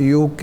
UK,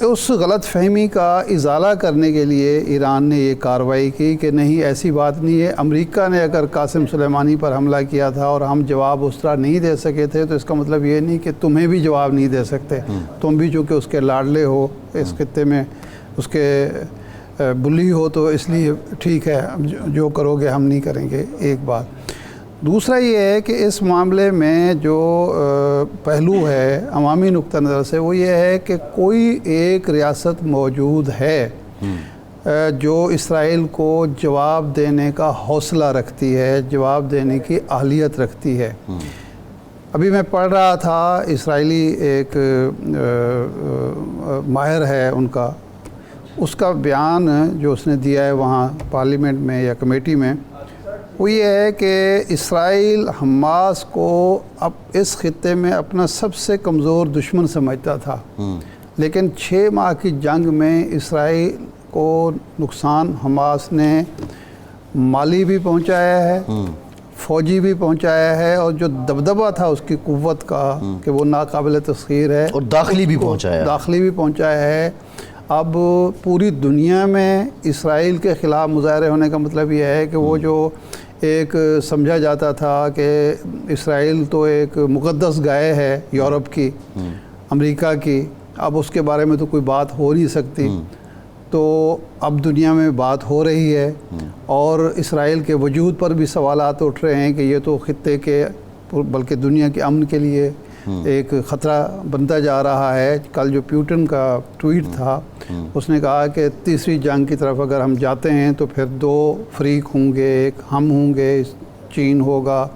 اس غلط فہمی کا ازالہ کرنے کے لیے ایران نے یہ کارروائی کی کہ نہیں ایسی بات نہیں ہے، امریکہ نے اگر قاسم سلیمانی پر حملہ کیا تھا اور ہم جواب اس طرح نہیں دے سکے تھے تو اس کا مطلب یہ نہیں کہ تمہیں بھی جواب نہیں دے سکتے، تم بھی چونکہ اس کے لاڈلے ہو، اس خطے میں اس کے بلی ہو، تو اس لیے ٹھیک ہے جو کرو گے ہم نہیں کریں گے، ایک بات۔ دوسرا یہ ہے کہ اس معاملے میں جو پہلو ہے عوامی نقطہ نظر سے وہ یہ ہے کہ کوئی ایک ریاست موجود ہے جو اسرائیل کو جواب دینے کا حوصلہ رکھتی ہے، جواب دینے کی اہلیت رکھتی ہے۔ ابھی میں پڑھ رہا تھا، اسرائیلی ایک ماہر ہے ان کا، اس کا بیان جو اس نے دیا ہے وہاں پارلیمنٹ میں یا کمیٹی میں، وہ یہ ہے کہ اسرائیل حماس کو اب اس خطے میں اپنا سب سے کمزور دشمن سمجھتا تھا، لیکن 6 ماہ کی جنگ میں اسرائیل کو نقصان حماس نے مالی بھی پہنچایا ہے، فوجی بھی پہنچایا ہے، اور جو دبدبہ تھا اس کی قوت کا کہ وہ ناقابل تسخیر ہے، اور داخلی بھی پہنچایا ہے۔ اب پوری دنیا میں اسرائیل کے خلاف مظاہرے ہونے کا مطلب یہ ہے کہ وہ جو ایک سمجھا جاتا تھا کہ اسرائیل تو ایک مقدس گائے ہے یورپ کی، امریکہ کی، اب اس کے بارے میں تو کوئی بات ہو نہیں سکتی، تو اب دنیا میں بات ہو رہی ہے، اور اسرائیل کے وجود پر بھی سوالات اٹھ رہے ہیں کہ یہ تو خطے کے بلکہ دنیا کے امن کے لیے ایک خطرہ بنتا جا رہا ہے۔ کل جو پیوٹن کا ٹویٹ تھا، اس نے کہا کہ تیسری جنگ کی طرف اگر ہم جاتے ہیں تو پھر 2 فریق ہوں گے، ایک ہم ہوں گے، چین ہوگا،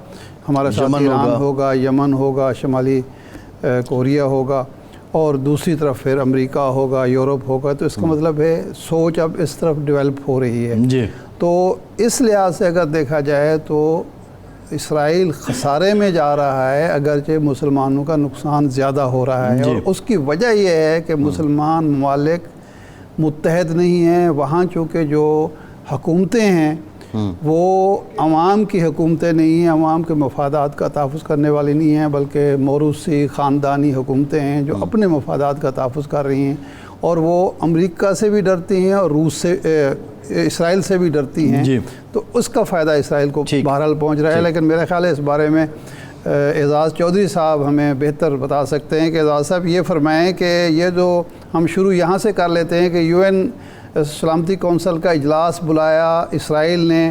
ہمارا ساتھ ایران ہوگا، یمن ہوگا، شمالی کوریا ہوگا، اور دوسری طرف پھر امریکہ ہوگا، یورپ ہوگا۔ تو اس کا مطلب ہے سوچ اب اس طرف ڈیولپ ہو رہی ہے۔ تو اس لحاظ سے اگر دیکھا جائے تو اسرائیل خسارے میں جا رہا ہے، اگرچہ مسلمانوں کا نقصان زیادہ ہو رہا ہے، اور اس کی وجہ یہ ہے کہ مسلمان ممالک متحد نہیں ہیں۔ وہاں چونکہ جو حکومتیں ہیں وہ عوام کی حکومتیں نہیں ہیں، عوام کے مفادات کا تحفظ کرنے والی نہیں ہیں، بلکہ موروثی خاندانی حکومتیں ہیں جو اپنے مفادات کا تحفظ کر رہی ہیں، اور وہ امریکہ سے بھی ڈرتی ہیں اور روس سے اسرائیل سے بھی ڈرتی ہیں۔ تو اس کا فائدہ اسرائیل کو بہرحال پہنچ رہا ہے، لیکن میرا خیال ہے اس بارے میں اعزاز چودھری صاحب ہمیں بہتر بتا سکتے ہیں کہ اعزاز صاحب یہ فرمائیں کہ یہ جو ہم شروع یہاں سے کر لیتے ہیں کہ UN سلامتی کونسل کا اجلاس بلایا اسرائیل نے،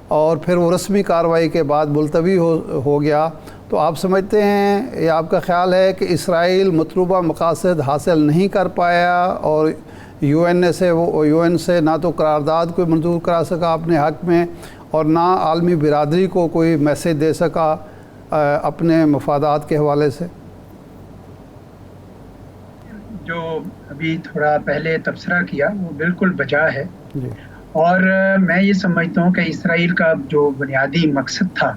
اور پھر وہ رسمی کارروائی کے بعد ملتوی ہو گیا، تو آپ سمجھتے ہیں یا آپ کا خیال ہے کہ اسرائیل مطلوبہ مقاصد حاصل نہیں کر پایا، اور UN سے نہ تو قرارداد کوئی منظور کرا سکا اپنے حق میں، اور نہ عالمی برادری کو کوئی میسیج دے سکا اپنے مفادات کے حوالے سے؟ جو ابھی تھوڑا پہلے تبصرہ کیا وہ بالکل بجا ہے، اور میں یہ سمجھتا ہوں کہ اسرائیل کا جو بنیادی مقصد تھا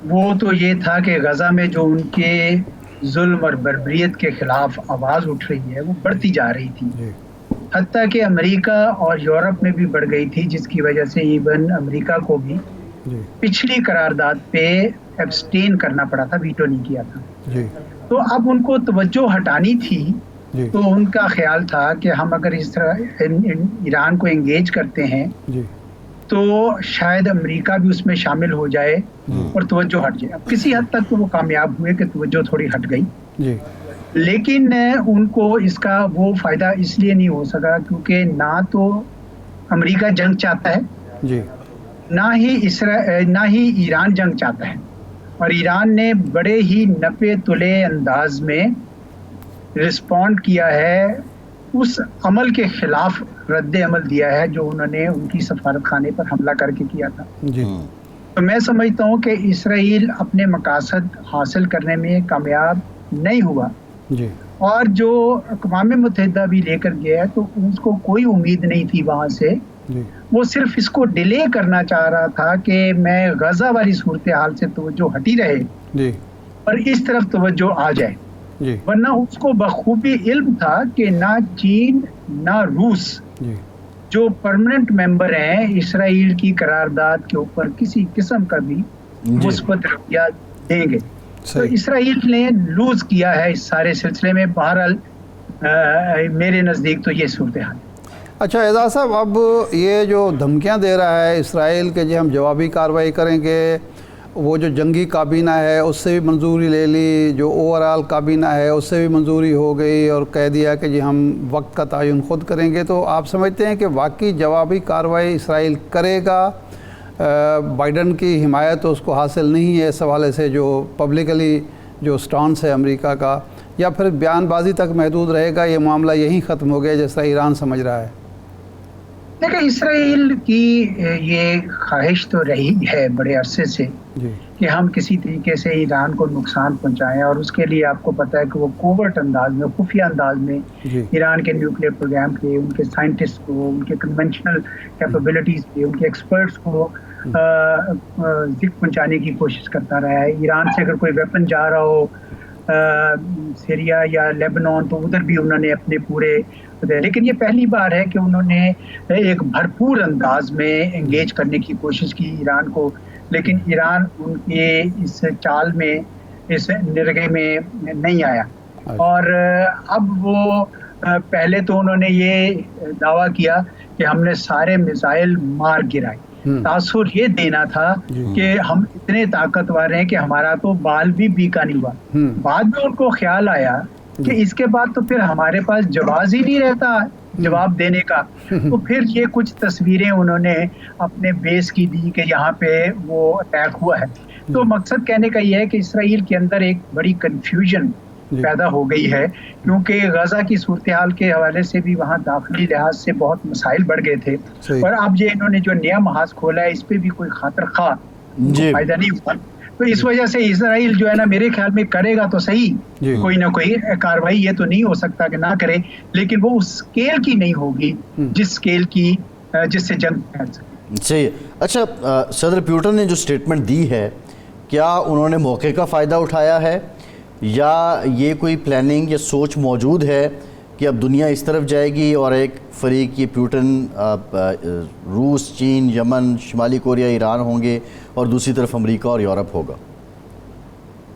وہ تو یہ تھا کہ غزہ میں جو ان کے ظلم اور بربریت کے خلاف آواز اٹھ رہی ہے وہ بڑھتی جا رہی تھی، حتیٰ کہ امریکہ اور یورپ میں بھی بڑھ گئی تھی، جس کی وجہ سے ایون امریکہ کو بھی پچھلی قرارداد پہ ایبسٹین کرنا پڑا تھا، ویٹو نہیں کیا تھا۔ تو اب ان کو توجہ ہٹانی تھی، تو ان کا خیال تھا کہ ہم اگر اس طرح ایران کو انگیج کرتے ہیں تو شاید امریکہ بھی اس میں شامل ہو جائے اور توجہ ہٹ جائے۔ اب کسی حد تک تو وہ کامیاب ہوئے کہ توجہ تھوڑی ہٹ گئی، لیکن ان کو اس کا وہ فائدہ اس لیے نہیں ہو سکا کیونکہ نہ تو امریکہ جنگ چاہتا ہے، نہ ہی ایران جنگ چاہتا ہے، اور ایران نے بڑے ہی نپے تلے انداز میں رسپونڈ کیا ہے، اس عمل کے خلاف رد عمل دیا ہے جو انہوں نے ان کی سفارت خانے پر حملہ کر کے کیا تھا۔ تو میں سمجھتا ہوں کہ اسرائیل اپنے مقاصد حاصل کرنے میں کامیاب نہیں ہوا، اور جو اقوام متحدہ بھی لے کر گیا ہے تو اس کو کوئی امید نہیں تھی وہاں سے، وہ صرف اس کو ڈیلے کرنا چاہ رہا تھا کہ میں غزہ والی صورتحال سے توجہ ہٹی رہے اور اس طرف توجہ آ جائے، ورنہ اس کو بخوبی علم تھا کہ نہ چین نہ روس جو پرماننٹ ممبر ہیں اسرائیل کی قرارداد کے اوپر کسی قسم کا بھی مثبت رویہ دیں گے۔ تو اسرائیل نے لوز کیا ہے اس سارے سلسلے میں۔ بہرحال میرے نزدیک تو یہ صورتحال ہے۔ اچھا اعزاز صاحب، اب یہ جو دھمکیاں دے رہا ہے اسرائیل کے جی ہم جوابی کارروائی کریں گے، وہ جو جنگی کابینہ ہے اس سے بھی منظوری لے لی، جو اوورآل کابینہ ہے اس سے بھی منظوری ہو گئی، اور کہہ دیا کہ جی ہم وقت کا تعین خود کریں گے، تو آپ سمجھتے ہیں کہ واقعی جوابی کارروائی اسرائیل کرے گا؟ بائیڈن کی حمایت اس کو حاصل نہیں ہے اس حوالے سے، جو پبلکلی جو سٹانس ہے امریکہ کا، یا پھر بیان بازی تک محدود رہے گا، یہ معاملہ یہیں ختم ہو گیا جیسا ایران سمجھ رہا ہے؟ دیکھیں، اسرائیل کی یہ خواہش تو رہی ہے بڑے عرصے سے کہ ہم کسی طریقے سے ایران کو نقصان پہنچائیں، اور اس کے لیے آپ کو پتہ ہے کہ وہ کوورٹ انداز میں، خفیہ انداز میں ایران کے نیوکلیر پروگرام کے، ان کے سائنٹسٹ کو، ان کے کنونشنل کیپیبلٹیز کے، ان کے ایکسپرٹس کو ذکر پہنچانے کی کوشش کرتا رہا ہے۔ ایران سے اگر کوئی ویپن جا رہا ہو سیریا یا لیبنان، تو ادھر بھی انہوں نے اپنے پورے، لیکن یہ پہلی بار ہے کہ انہوں نے ایک بھرپور انداز میں انگیج کرنے کی کوشش کی ایران کو، لیکن ایران ان کے اس چال میں، اس نرغے میں نہیں آیا۔ اور اب وہ پہلے تو انہوں نے یہ دعویٰ کیا کہ ہم نے سارے میزائل مار گرائے، تاثر یہ دینا تھا کہ ہم اتنے طاقتور ہیں کہ ہمارا تو بال بھی بیکا نہیں ہوا۔ بعد میں ان کو خیال آیا کہ اس کے بعد تو پھر ہمارے پاس جواز ہی نہیں رہتا جواب دینے کا، تو پھر یہ کچھ تصویریں انہوں نے اپنے بیس کی دی کہ یہاں پہ وہ اٹیک ہوا ہے۔ تو مقصد کہنے کا یہ ہے کہ اسرائیل کے اندر ایک بڑی کنفیوژن پیدا ہو گئی ہے، کیونکہ غزہ کی صورتحال کے حوالے سے بھی وہاں داخلی لحاظ سے بہت مسائل بڑھ گئے تھے، اور اب یہ انہوں نے جو نیا محاذ کھولا ہے اس پہ بھی کوئی خاطر خواہ فائدہ نہیں ہوا۔ تو اس وجہ سے اسرائیل جو ہے نا، میرے خیال میں کرے گا تو صحیح کوئی نہ کوئی کارروائی، یہ تو نہیں ہو سکتا کہ نہ کرے، لیکن وہ اس سکیل کی نہیں ہوگی جس سکیل کی جس سے جنگ پھیل سکے۔ صحیح۔ اچھا، صدر پیوٹن نے جو سٹیٹمنٹ دی ہے، کیا انہوں نے موقع کا فائدہ اٹھایا ہے، یا یہ کوئی پلاننگ یا سوچ موجود ہے کہ اب دنیا اس طرف جائے گی اور ایک فریق یہ پیوٹن روس، چین، یمن، شمالی کوریا، ایران ہوں گے، اور دوسری طرف امریکہ اور یورپ ہوگا؟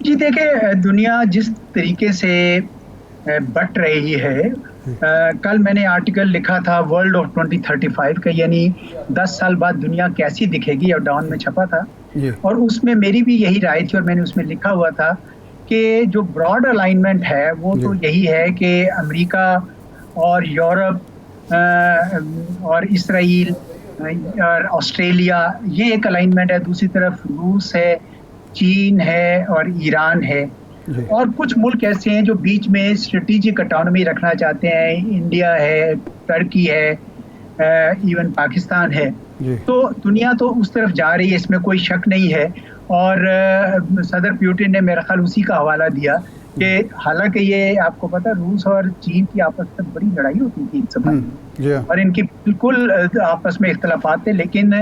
جی دیکھیں، دنیا جس طریقے سے بٹ رہی ہے، کل میں نے آرٹیکل لکھا تھا ورلڈ آف 2035 کا، یعنی 10 سال بعد دنیا کیسی دکھے گی، اور ڈاؤن میں چھپا تھا، اور اس میں میری بھی یہی رائے تھی، اور میں نے اس میں لکھا ہوا تھا کہ جو براڈ الائنمنٹ ہے وہ تو یہی ہے کہ امریکہ اور یورپ اور اسرائیل اور آسٹریلیا، یہ ایک الائنمنٹ ہے، دوسری طرف روس ہے، چین ہے اور ایران ہے، اور کچھ ملک ایسے ہیں جو بیچ میں اسٹریٹجک اٹانومی رکھنا چاہتے ہیں، انڈیا ہے، ترکی ہے، ایون پاکستان ہے۔ تو دنیا تو اس طرف جا رہی ہے، اس میں کوئی شک نہیں ہے، اور صدر پیوٹن نے میرا خیال اسی کا حوالہ دیا کہ حالانکہ یہ آپ کو پتا روس اور چین کی آپس میں بڑی لڑائی ہوتی تھی اس زمانے، اور ان کی بالکل آپس میں اختلافات تھے، لیکن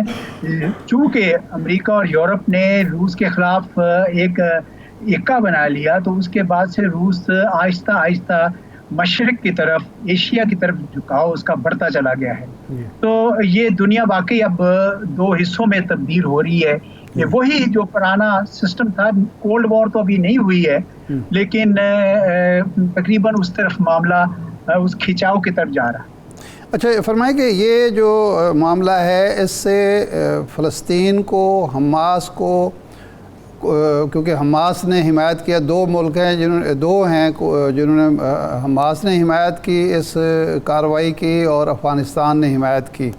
چونکہ امریکہ اور یورپ نے روس کے خلاف ایک ایکا بنا لیا، تو اس کے بعد سے روس آہستہ آہستہ مشرق کی طرف، ایشیا کی طرف جھکاؤ اس کا بڑھتا چلا گیا ہے۔ تو یہ دنیا واقعی اب 2 حصوں میں تبدیل ہو رہی ہے، یہ وہی جو پرانا سسٹم تھا، کولڈ وار تو ابھی نہیں ہوئی ہے، لیکن تقریباً اس طرف معاملہ اس کھچاؤ کی طرف جا رہا ہے۔ اچھا فرمائیں کہ یہ جو معاملہ ہے، اس سے فلسطین کو، حماس کو، کیونکہ حماس نے حمایت کیا، 2 ملک ہیں جنہوں نے حماس نے حمایت کی اس کارروائی کی، اور افغانستان نے حمایت کی،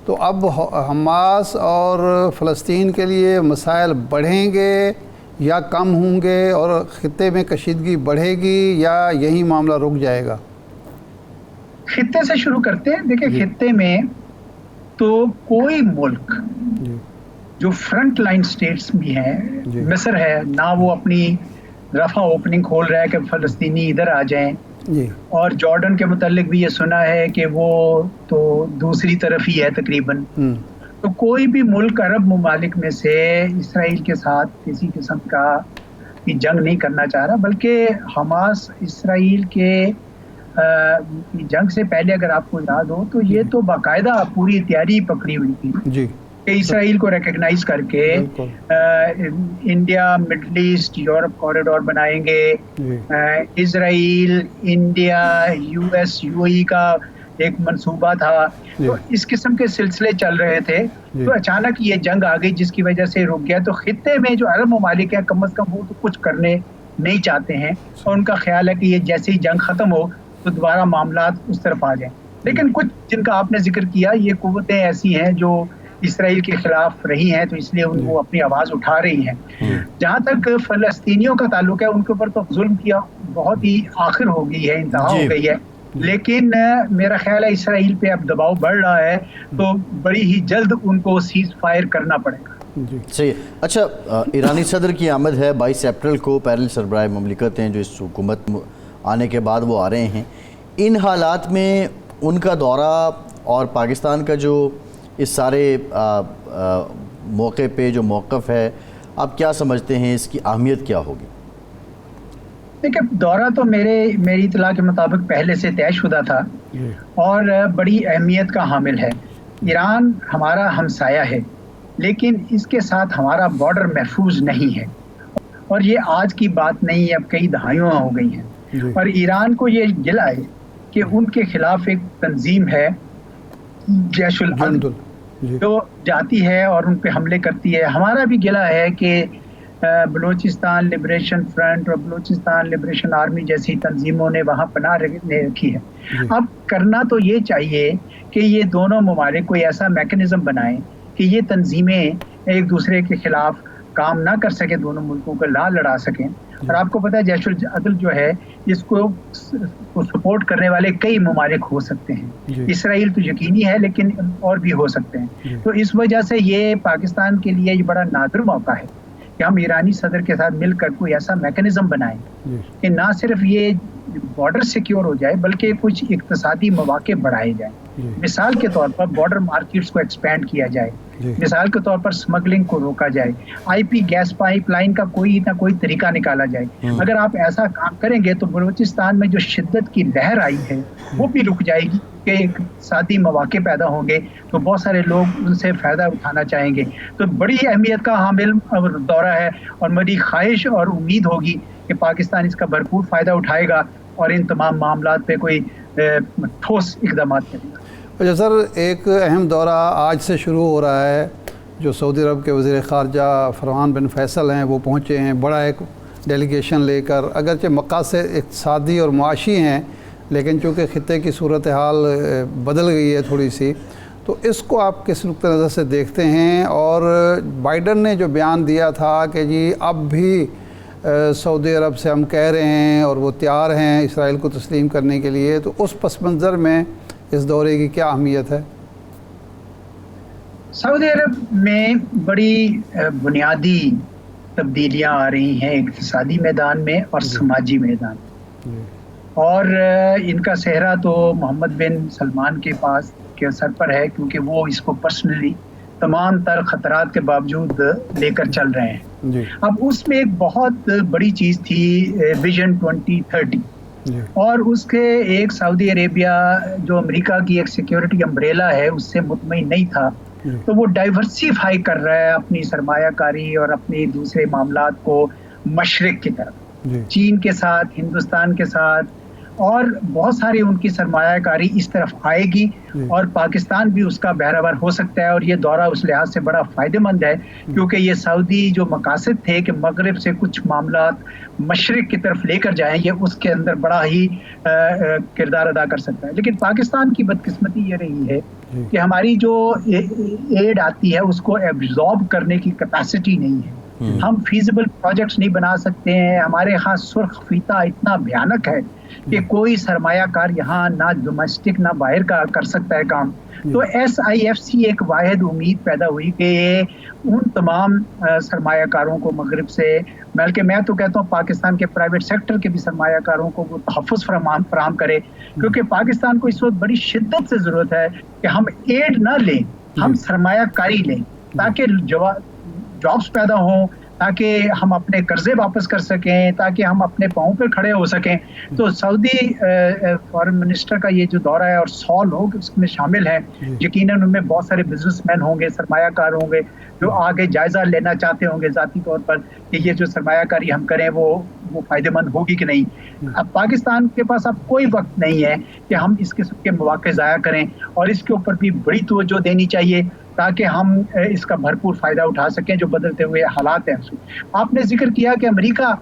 تو اب حماس اور فلسطین کے لیے مسائل بڑھیں گے یا کم ہوں گے، اور خطے میں کشیدگی بڑھے گی یا یہی معاملہ رک جائے گا؟ خطے سے شروع کرتے ہیں۔ دیکھیں، خطے میں تو کوئی ملک جو فرنٹ لائن سٹیٹس بھی ہیں، مصر ہے نہ، وہ اپنی رفع اوپننگ کھول رہا ہے کہ فلسطینی ادھر آ جائیں، اور جارڈن کے متعلق بھی یہ سنا ہے کہ وہ تو دوسری طرف ہی ہے تقریباً۔ تو کوئی بھی ملک عرب ممالک میں سے اسرائیل کے ساتھ کسی قسم کا جنگ نہیں کرنا چاہ رہا، بلکہ حماس اسرائیل کے جنگ سے پہلے اگر آپ کو یاد ہو تو یہ تو باقاعدہ پوری تیاری پکڑی ہوئی تھی کہ اسرائیل کو ریکگنائز کر کے India middle east Europe corridor بنائیں گے. Israel India U S U A E ایک منصوبہ تھا. تو اس قسم کے سلسلے چل رہے تھے. تو اچانک یہ جنگ آ گئی جس کی وجہ سے رک گیا. تو خطے میں جو عرب ممالک ہیں کم از کم وہ تو کچھ کرنے نہیں چاہتے ہیں اور ان کا خیال ہے کہ یہ جیسے ہی جنگ ختم ہو تو دوبارہ معاملات اس طرف آ جائیں. لیکن کچھ جن کا آپ نے ذکر کیا یہ قوتیں ایسی ہیں جو اسرائیل کے خلاف رہی ہیں تو اس لیے ان کو اپنی آواز اٹھا رہی ہیں. جہاں تک فلسطینیوں کا تعلق ہے ان کے اوپر تو ظلم کیا بہت ہی آخر ہو گئی ہے, انتہا ہو گئی ہے. لیکن میرا خیال ہے اسرائیل پہ اب دباؤ بڑھ رہا ہے تو بڑی ہی جلد ان کو سیز فائر کرنا پڑے گا. صحیح. اچھا, ایرانی صدر کی آمد ہے 22 اپریل کو. پیرل سربراہ مملکت ہیں جو اس حکومت آنے کے بعد وہ آ رہے ہیں. ان حالات میں ان کا دورہ اور پاکستان کا جو اس سارے موقع پہ جو موقف ہے آپ کیا سمجھتے ہیں, اس کی اہمیت کیا ہوگی؟ دیکھیں, دورہ تو میری اطلاع کے مطابق پہلے سے طے شدہ تھا اور بڑی اہمیت کا حامل ہے. ایران ہمارا ہمسایہ ہے لیکن اس کے ساتھ ہمارا بارڈر محفوظ نہیں ہے اور یہ آج کی بات نہیں ہے, اب کئی دہائیوں ہو گئی ہیں. اور ایران کو یہ گلہ ہے کہ ان کے خلاف ایک تنظیم ہے جیش العدل جو جاتی ہے اور ان پہ حملے کرتی ہے. ہمارا بھی گلہ ہے کہ بلوچستان لبریشن فرنٹ اور بلوچستان لبریشن آرمی جیسی تنظیموں نے وہاں پناہ رکھی ہے. اب کرنا تو یہ چاہیے کہ یہ دونوں ممالک کوئی ایسا میکنزم بنائیں کہ یہ تنظیمیں ایک دوسرے کے خلاف کام نہ کر سکیں, دونوں ملکوں کو نہ لڑا سکیں. اور آپ کو پتہ ہے جیش العدل جو ہے اس کو سپورٹ کرنے والے کئی ممالک ہو سکتے ہیں. اسرائیل تو یقینی ہے لیکن اور بھی ہو سکتے ہیں. تو اس وجہ سے یہ پاکستان کے لیے یہ بڑا نادر موقع ہے کہ ہم ایرانی صدر کے ساتھ مل کر کوئی ایسا میکنزم بنائیں کہ نہ صرف یہ بارڈر سیکیور ہو جائے بلکہ کچھ اقتصادی مواقع بڑھائے جائیں. مثال کے طور پر بارڈر مارکیٹس کو ایکسپینڈ کیا جائے, مثال کے طور پر سمگلنگ کو روکا جائے, آئی پی گیس پائپ لائن کا کوئی نہ کوئی طریقہ نکالا جائے. اگر آپ ایسا کام کریں گے تو بلوچستان میں جو شدت کی لہر آئی ہے وہ بھی رک جائے گی کہ اقتصادی مواقع پیدا ہوں گے تو بہت سارے لوگ ان سے فائدہ اٹھانا چاہیں گے. تو بڑی اہمیت کا حامل دورہ ہے اور میری خواہش اور امید ہوگی کہ پاکستان اس کا بھرپور فائدہ اٹھائے گا اور ان تمام معاملات پہ کوئی ٹھوس اقدامات کرے گا. اچھا سر, ایک اہم دورہ آج سے شروع ہو رہا ہے جو سعودی عرب کے وزیر خارجہ فروان بن فیصل ہیں وہ پہنچے ہیں بڑا ایک ڈیلیگیشن لے کر. اگرچہ مقاصد اقتصادی اور معاشی ہیں لیکن چونکہ خطے کی صورتحال بدل گئی ہے تھوڑی سی, تو اس کو آپ کس نقطہ نظر سے دیکھتے ہیں؟ اور بائیڈن نے جو بیان دیا تھا کہ جی اب بھی سعودی عرب سے ہم کہہ رہے ہیں اور وہ تیار ہیں اسرائیل کو تسلیم کرنے کے لیے, تو اس پس منظر میں اس دورے کی کیا اہمیت ہے؟ سعودی عرب میں بڑی بنیادی تبدیلیاں آ رہی ہیں اقتصادی میدان میں اور سماجی میدان میں, اور ان کا صحرا تو محمد بن سلمان کے پاس کے سر پر ہے کیونکہ وہ اس کو پرسنلی تمام تر خطرات کے باوجود لے کر چل رہے ہیں. اب اس میں ایک بہت بڑی چیز تھی ویژن 2030 اور اس کے ایک سعودی عربیہ جو امریکہ کی ایک سیکیورٹی امبریلا ہے اس سے مطمئن نہیں تھا تو وہ ڈائیورسیفائی کر رہا ہے اپنی سرمایہ کاری اور اپنی دوسرے معاملات کو مشرق کی طرف, چین کے ساتھ, ہندوستان کے ساتھ, اور بہت ساری ان کی سرمایہ کاری اس طرف آئے گی اور پاکستان بھی اس کا بہرور ہو سکتا ہے. اور یہ دورہ اس لحاظ سے بڑا فائدہ مند ہے کیونکہ یہ سعودی جو مقاصد تھے کہ مغرب سے کچھ معاملات مشرق کی طرف لے کر جائیں, یہ اس کے اندر بڑا ہی کردار ادا کر سکتا ہے. لیکن پاکستان کی بدقسمتی یہ رہی ہے کہ ہماری جو ایڈ آتی ہے اس کو ایبزارب کرنے کی کیپیسٹی نہیں ہے. ہم فیزیبل پروجیکٹس نہیں بنا سکتے ہیں. ہمارے ہاں سرخ فیتہ اتنا بھیانک ہے کہ کوئی سرمایہ کار یہاں نہ ڈومیسٹک نہ باہر کا کر سکتا ہے کام. تو ایس آئی ایف سی ایک واحد امید پیدا ہوئی کہ ان تمام سرمایہ کاروں کو مغرب سے, بلکہ میں تو کہتا ہوں پاکستان کے پرائیویٹ سیکٹر کے بھی سرمایہ کاروں کو وہ تحفظ فراہم کرے کیونکہ پاکستان کو اس وقت بڑی شدت سے ضرورت ہے کہ ہم ایڈ نہ لیں, ہم سرمایہ کاری لیں تاکہ جابس پیدا ہوں, تاکہ ہم اپنے قرضے واپس کر سکیں, تاکہ ہم اپنے پاؤں پہ کھڑے ہو سکیں. تو سعودی فارن منسٹر کا یہ جو دورہ ہے اور 100 لوگ اس میں شامل ہیں, یقیناً ان میں بہت سارے بزنس مین ہوں گے, سرمایہ کار ہوں گے جو آگے جائزہ لینا چاہتے ہوں گے ذاتی طور پر کہ یہ جو سرمایہ کاری ہم کریں وہ فائدہ مند ہوگی کہ نہیں. اب پاکستان کے پاس اب کوئی وقت نہیں ہے کہ ہم اس قسم کے مواقع ضائع کریں, اور اس کے اوپر بھی بڑی توجہ دینی چاہیے تاکہ ہم اس کا بھرپور فائدہ اٹھا سکیں جو بدلتے ہوئے حالات ہیں. آپ نے ذکر کیا کہ امریکہ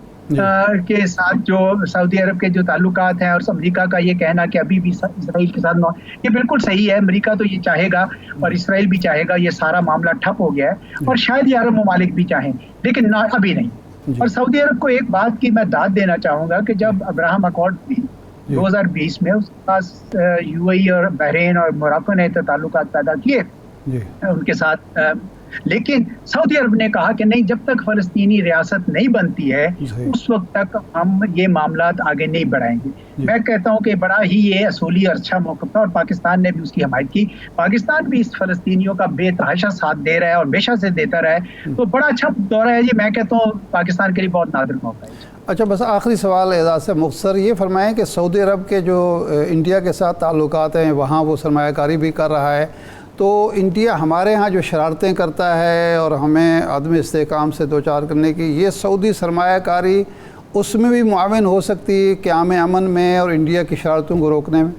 کے ساتھ جو سعودی عرب کے جو تعلقات ہیں اور امریکہ کا یہ کہنا کہ ابھی بھی اسرائیل کے ساتھ یہ بالکل صحیح ہے. امریکہ تو یہ چاہے گا اور اسرائیل بھی چاہے گا یہ سارا معاملہ ٹھپ ہو گیا ہے, اور شاید یہ عرب ممالک بھی چاہیں لیکن ابھی نہیں. اور سعودی عرب کو ایک بات کی میں داد دینا چاہوں گا کہ جب ابراہم اکارڈ ہوئی 2020 میں, اس کے پاس یو اے ای اور بحرین اور موراکو نے تعلقات پیدا کیے ان کے ساتھ, لیکن سعودی عرب نے کہا کہ نہیں, جب تک فلسطینی ریاست نہیں بنتی ہے اس وقت تک ہم یہ معاملات آگے نہیں بڑھائیں گے. میں کہتا ہوں کہ بڑا ہی یہ اصولی اور اچھا موقف تھا, اور پاکستان نے بھی اس کی حمایت کی. پاکستان بھی اس فلسطینیوں کا بے تحاشا ساتھ دے رہا ہے اور ہمیشہ سے دیتا رہا ہے, تو بڑا اچھا دورہ ہے جی. میں کہتا ہوں پاکستان کے لیے بہت نادر موقع ہے. اچھا, بس آخری سوال اعزاز سے مختصر یہ فرمائیں کہ سعودی عرب کے جو انڈیا کے ساتھ تعلقات ہیں وہاں وہ سرمایہ کاری بھی کر رہا ہے, تو انڈیا ہمارے ہاں جو شرارتیں کرتا ہے اور ہمیں عدم استحکام سے دوچار کرنے کی, یہ سعودی سرمایہ کاری اس میں بھی معاون ہو سکتی ہے قیام امن میں اور انڈیا کی شرارتوں کو روکنے میں؟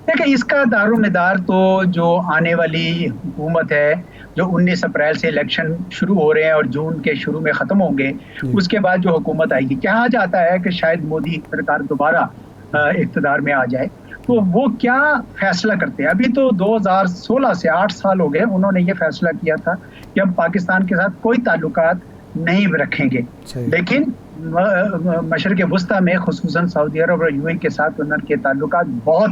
دیکھیں, اس کا دار و مدار تو جو آنے والی حکومت ہے جو 19 اپریل سے الیکشن شروع ہو رہے ہیں اور جون کے شروع میں ختم ہوں گے, اس کے بعد جو حکومت آئے گی, کہا جاتا ہے کہ شاید مودی سرکار دوبارہ اقتدار میں آ جائے, تو وہ کیا فیصلہ کرتے ہیں. ابھی تو 2016 سے 8 سال ہو گئے, انہوں نے یہ فیصلہ کیا تھا کہ ہم پاکستان کے ساتھ کوئی تعلقات نہیں رکھیں گے, لیکن مشرق وسطیٰ میں خصوصاً سعودی عرب اور یو اے کے ساتھ ان کے تعلقات بہت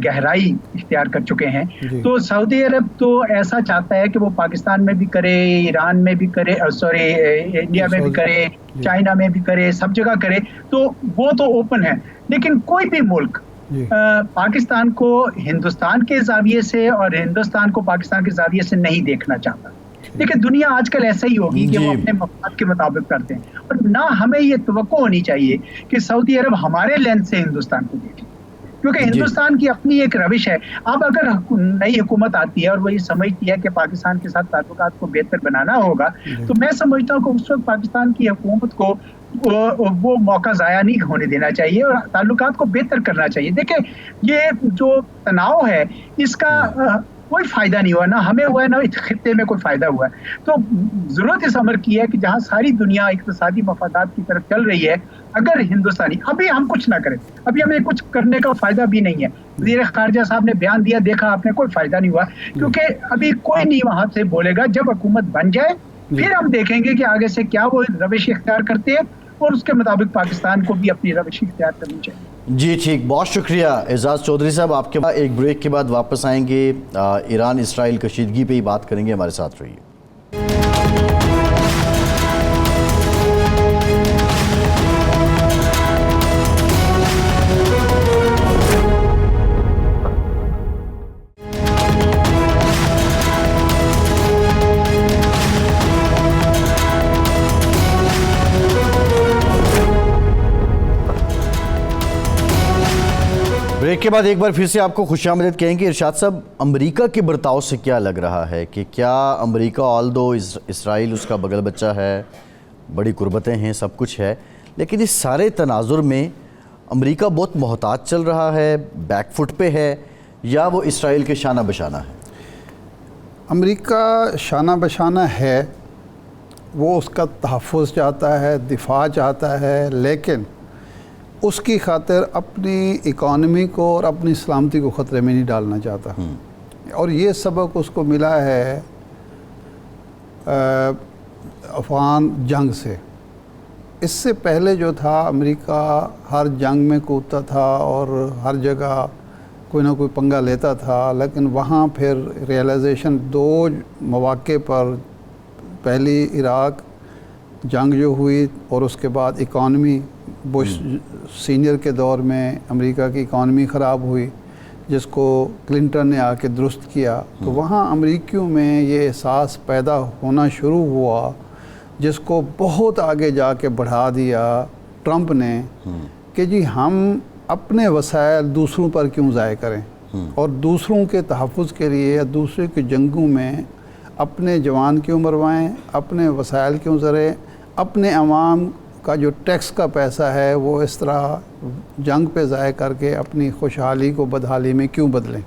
گہرائی اختیار کر چکے ہیں. تو سعودی عرب تو ایسا چاہتا ہے کہ وہ پاکستان میں بھی کرے, ایران میں بھی کرے, انڈیا میں بھی کرے, چائنا میں بھی کرے, سب جگہ کرے, تو وہ تو اوپن ہے. لیکن کوئی بھی ملک پاکستان کو ہندوستان کے زاویے سے اور ہندوستان کو پاکستان کے زاویے سے نہیں دیکھنا چاہتا. لیکن دنیا آج کل ایسا ہی ہوگی کہ وہ اپنے مفاد کے مطابق کرتے ہیں, اور نہ ہمیں یہ توقع ہونی چاہیے کہ سعودی عرب ہمارے لینس سے ہندوستان کو دیکھے, کیونکہ ہندوستان کی اپنی ایک روش ہے. اب اگر نئی حکومت آتی ہے اور وہ یہ سمجھتی ہے کہ پاکستان کے ساتھ تعلقات کو بہتر بنانا ہوگا, تو میں سمجھتا ہوں کہ اس وقت پاکستان کی حکومت کو وہ موقع ضائع نہیں ہونے دینا چاہیے اور تعلقات کو بہتر کرنا چاہیے. دیکھیں, یہ جو تناؤ ہے اس کا کوئی فائدہ نہیں ہوا, نہ ہمیں ہوا ہے نہ اس خطے میں کوئی فائدہ ہوا ہے. تو ضرورت اس امر کی ہے کہ جہاں ساری دنیا اقتصادی مفادات کی طرف چل رہی ہے, اگر ہندوستانی ابھی ہم کچھ نہ کریں, ابھی ہمیں کچھ کرنے کا فائدہ بھی نہیں ہے. وزیر خارجہ صاحب نے بیان دیا, دیکھا آپ نے, کوئی فائدہ نہیں ہوا, کیونکہ ابھی کوئی نہیں وہاں سے بولے گا. جب حکومت بن جائے پھر ہم دیکھیں گے کہ آگے سے کیا وہ روش اختیار کرتے ہیں, اور اس کے مطابق پاکستان کو بھی اپنی روش اختیار کرنی چاہیے. جی ٹھیک, بہت شکریہ اعزاز چودھری صاحب. آپ کے ایک بریک کے بعد واپس آئیں گے, ایران اسرائیل کشیدگی پہ ہی بات کریں گے, ہمارے ساتھ رہیے. بریک کے بعد ایک بار پھر سے آپ کو خوش آمدید کہیں گے. ارشاد صاحب, امریکہ کے برتاؤ سے کیا لگ رہا ہے کہ کیا امریکہ آلدو اسرائیل اس کا بغل بچہ ہے, بڑی قربتیں ہیں, سب کچھ ہے, لیکن اس سارے تناظر میں امریکہ بہت محتاط چل رہا ہے, بیک فٹ پہ ہے, یا وہ اسرائیل کے شانہ بشانہ ہے؟ امریکہ شانہ بشانہ ہے, وہ اس کا تحفظ چاہتا ہے, دفاع چاہتا ہے, لیکن اس کی خاطر اپنی اکانومی کو اور اپنی سلامتی کو خطرے میں نہیں ڈالنا چاہتا. اور یہ سبق اس کو ملا ہے افغان جنگ سے. اس سے پہلے جو تھا امریکہ ہر جنگ میں کودتا تھا اور ہر جگہ کوئی نہ کوئی پنگا لیتا تھا, لیکن وہاں پھر ریئلائزیشن 2 مواقع پر, پہلی عراق جنگ جو ہوئی اور اس کے بعد اکانومی بش سینئر کے دور میں امریکہ کی اکانومی خراب ہوئی, جس کو کلنٹن نے آ کے درست کیا. تو وہاں امریکیوں میں یہ احساس پیدا ہونا شروع ہوا جس کو بہت آگے جا کے بڑھا دیا ٹرمپ نے کہ جی ہم اپنے وسائل دوسروں پر کیوں ضائع کریں اور دوسروں کے تحفظ کے لیے یا دوسرے کی جنگوں میں اپنے جوان کیوں مروائیں، اپنے وسائل کیوں ذریں، اپنے عوام کا جو ٹیکس کا پیسہ ہے وہ اس طرح جنگ پہ ضائع کر کے اپنی خوشحالی کو بدحالی میں کیوں بدلیں.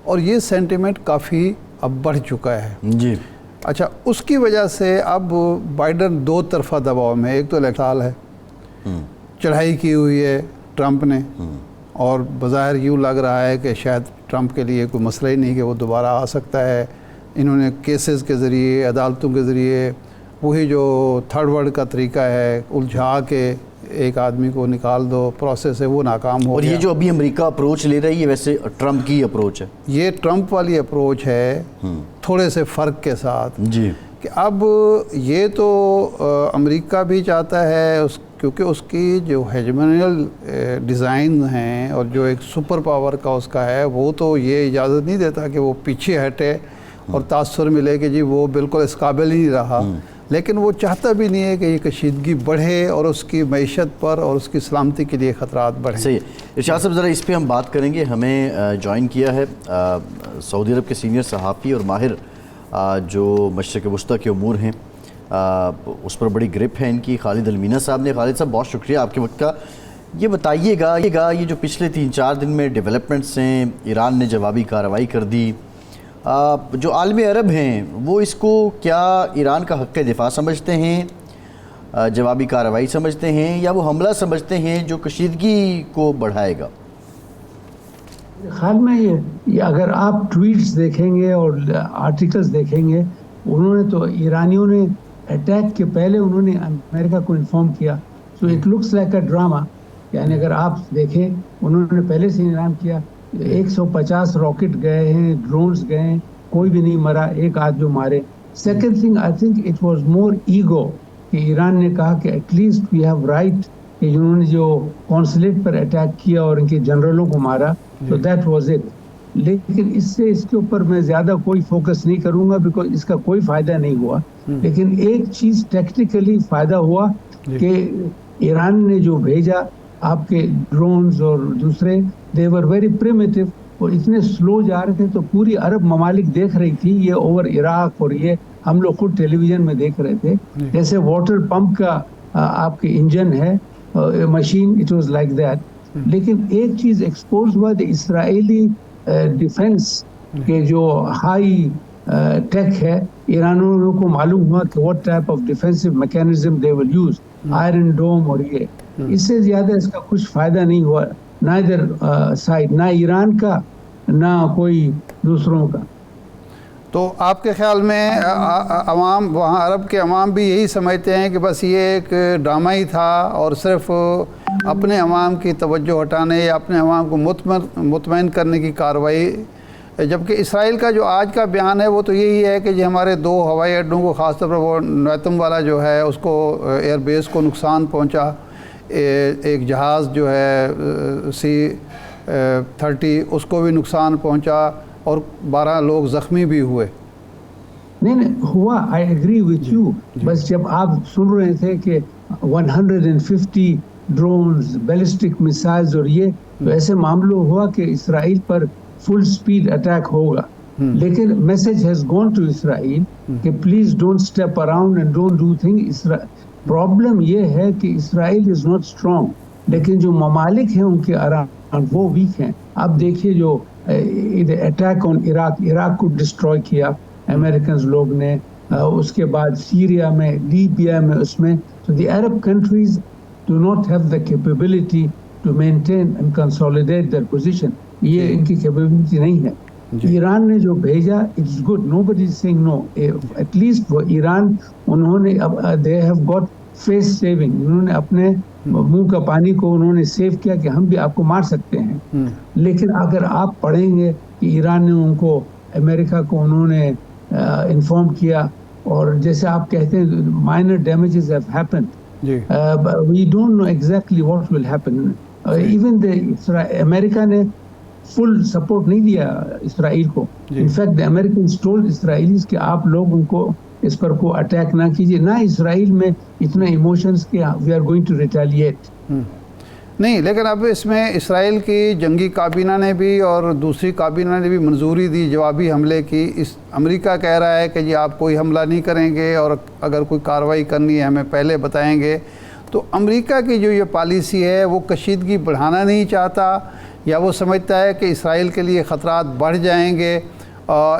اور یہ سینٹیمنٹ کافی اب بڑھ چکا ہے. جی اچھا، اس کی وجہ سے اب بائیڈن دو طرفہ دباؤ میں، ایک تو الیکٹرل ہے، چڑھائی کی ہوئی ہے ٹرمپ نے، اور بظاہر یوں لگ رہا ہے کہ شاید ٹرمپ کے لیے کوئی مسئلہ ہی نہیں کہ وہ دوبارہ آ سکتا ہے. انہوں نے کیسز کے ذریعے، عدالتوں کے ذریعے، وہی جو تھرڈ ورلڈ کا طریقہ ہے الجھا کے ایک آدمی کو نکال دو پروسیس ہے، وہ ناکام ہو گیا. اور یہ جو ابھی امریکہ اپروچ لے رہی ہے ویسے ٹرمپ کی اپروچ ہے؟ یہ ٹرمپ والی اپروچ ہے، تھوڑے سے فرق کے ساتھ. جی کہ اب یہ تو امریکہ بھی چاہتا ہے کیونکہ اس کی جو ہیجمونیل ڈیزائن ہیں اور جو ایک سپر پاور کا اس کا ہے، وہ تو یہ اجازت نہیں دیتا کہ وہ پیچھے ہٹے اور تاثر ملے کہ جی وہ بالکل اس قابل ہی نہیں رہا. لیکن وہ چاہتا بھی نہیں ہے کہ یہ کشیدگی بڑھے اور اس کی معیشت پر اور اس کی سلامتی کے لیے خطرات بڑھیں. صحیح. ارشاد صاحب ذرا اس پہ ہم بات کریں گے. ہمیں جوائن کیا ہے سعودی عرب کے سینئر صحافی اور ماہر جو مشرق وسطیٰ کے امور ہیں، اس پر بڑی گرپ ہے ان کی، خالد المینا صاحب نے. خالد صاحب بہت شکریہ آپ کے وقت کا. یہ بتائیے گا یہ جو پچھلے 3-4 دن میں ڈیولپمنٹس ہیں، ایران نے جوابی کارروائی کر دی، جو عالم عرب ہیں وہ اس کو کیا ایران کا حق دفاع سمجھتے ہیں، جوابی کارروائی سمجھتے ہیں، یا وہ حملہ سمجھتے ہیں جو کشیدگی کو بڑھائے گا؟ خیال میں یہ اگر آپ ٹویٹس دیکھیں گے اور آرٹیکلز دیکھیں گے، انہوں نے تو ایرانیوں نے اٹیک کے پہلے انہوں نے امریکہ کو انفارم کیا. So it looks like a drama. یعنی اگر آپ دیکھیں انہوں نے پہلے سے اعلان کیا. 150 راکٹ گئے ہیں، ڈرونز گئے ہیں، کوئی بھی نہیں مرا، ایک آدھ جو مارے. Second thing I think it was more ego کہ ایران نے کہا کہ at least we have right کہ انہوں نے جو کونسلیٹ پر اٹیک کیا اور ان کے جنرلوں کو مارا، تو دیٹ واز اٹ. لیکن اس کے اوپر میں زیادہ کوئی فوکس نہیں کروں گا بیکاز اس کا کوئی فائدہ نہیں ہوا. لیکن ایک چیز ٹیکٹیکلی فائدہ ہوا کہ ایران نے جو بھیجا آپ کے ڈرونز اور دوسرے دے ور ویری پریمیٹیو اور اتنے سلو جا رہے تھے، تو پوری عرب ممالک دیکھ رہی تھی یہ اوور عراق، اور یہ ہم لوگ خود ٹیلی ویژن میں دیکھ رہے تھے جیسے واٹر پمپ کا آپ کے انجن ہے machine, it was like that. لیکن ایک چیز ایکسپوز ہوا کہ اسرائیلی ڈیفنس کے جو ہائی ٹیک ہے، ایرانیوں کو معلوم ہوا کہ what type of defensive mechanism they will use, iron dome, اور یہ اس سے زیادہ اس کا کچھ فائدہ نہیں ہوا نائدر سائڈ، نہ ایران کا نہ کوئی دوسروں کا. تو آپ کے خیال میں عوام وہاں عرب کے عوام بھی یہی سمجھتے ہیں کہ بس یہ ایک ڈرامہ ہی تھا اور صرف اپنے عوام کی توجہ ہٹانے یا اپنے عوام کو مطمئن کرنے کی کارروائی، جبکہ اسرائیل کا جو آج کا بیان ہے وہ تو یہی ہے کہ ہمارے 2 ہوائی اڈوں کو، خاص طور پر وہ نیتم والا جو ہے اس کو ایئر بیس کو نقصان پہنچا، ایک جہاز جو ہے C-30 اس کو بھی نقصان پہنچا اور 12 لوگ زخمی بھی ہوئے. نہیں ہوا، آئی ایگری وتھ یو. بس جب آپ سن رہے تھے کہ 150 ڈرونز، بیلسٹک میسائلز اور یہ، تو ایسے معاملوں ہوا کہ اسرائیل پر فل سپیڈ اٹیک ہوگا. لیکن message has gone to Israel کہ please don't step around and don't do thing. Problem یہ ہے کہ اسرائیل از ناٹ اسٹرانگ، لیکن جو ممالک ہیں ان کے اراؤنڈ وہ ویک ہیں. اب دیکھیے جو اٹیک آن عراق کو ڈسٹروائے کیا امریکنز لوگ نے، اس کے بعد سیریا میں، لیبیا میں، اس میں تو the Arab countries do not have the capability to maintain and consolidate their position. یہ ان کی کیپیبلٹی نہیں ہے. ایران نے جو بھیجا it's good, nobody is seeing no. At least وہ ایران انہوں نے they have got face saving, انہوں نے اپنے منہ کا پانی کو انہوں نے سیو کیا کہ ہم بھی آپ کو مار سکتے ہیں. لیکن اگر آپ پڑھیں گے کہ ایران نے ان کو، امریکہ کو انہوں نے انفارم کیا، اور جیسے آپ کہتے ہیں minor damages have happened, we don't know exactly what will happen. Even America نے فل سپورٹ نہیں دیا اسرائیل کو. In fact the Americans told Israelis کہ آپ لوگ ان کو اس پر کوئی اٹیک نہ کیجیے، نہ اسرائیل میں اتنا ایموشنز کہ we are going to retaliate. نہیں، لیکن اب اس میں اسرائیل کی جنگی کابینہ نے بھی اور دوسری کابینہ نے بھی منظوری دی جوابی حملے کی. امریکہ کہہ رہا ہے کہ جی آپ کوئی حملہ نہیں کریں گے اور اگر کوئی کارروائی کرنی ہے ہمیں پہلے بتائیں گے. تو امریکہ کی جو یہ پالیسی ہے وہ کشیدگی بڑھانا نہیں چاہتا، یا وہ سمجھتا ہے کہ اسرائیل کے لیے خطرات بڑھ جائیں گے